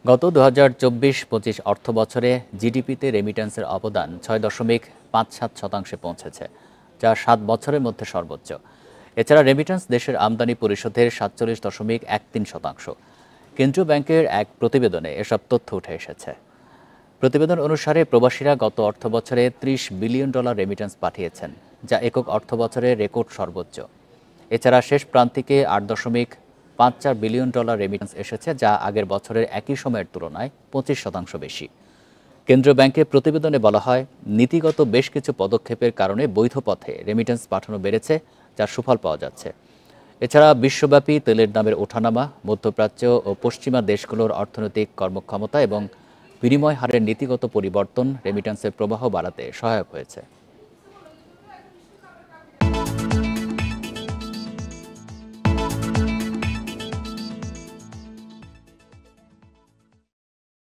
গত ২০২৪-২৫ অর্থবছরে জিডিপিতে রেমিট্যান্সের অবদান ৬.৫৭% পৌঁছেছে, যা ৭ বছরের মধ্যে সর্বোচ্চ। এছাড়া রেমিট্যান্স দেশের আমদানি পরিশোধের ৪৭.১৩%। কেন্দ্রীয় ব্যাংকের এক প্রতিবেদনে এসব তথ্য উঠে এসেছে। প্রতিবেদন অনুসারে প্রবাসীরা গত অর্থবছরে $৩০ বিলিয়ন রেমিট্যান্স পাঠিয়েছেন, যা একক অর্থবছরের রেকর্ড সর্বোচ্চ। এছাড়া শেষ প্রান্তিকে $৮.৫৪ বিলিয়ন রেমিট্যান্স এসেছে, যা আগের বছরের একই সময়ের তুলনায় ২৫% বেশি। কেন্দ্রীয় ব্যাংকের প্রতিবেদনে বলা হয়, নীতিগত বেশ কিছু পদক্ষেপের কারণে বৈধ পথে রেমিট্যান্স পাঠানো বেড়েছে, যার সুফল পাওয়া যাচ্ছে। এছাড়া বিশ্বব্যাপী তেলের দামের ওঠানামা, মধ্যপ্রাচ্য ও পশ্চিমা দেশগুলোর অর্থনৈতিক কর্মক্ষমতা এবং বিনিময় হারের নীতিগত পরিবর্তন রেমিট্যান্সের প্রবাহ বাড়াতে সহায়ক হয়েছে।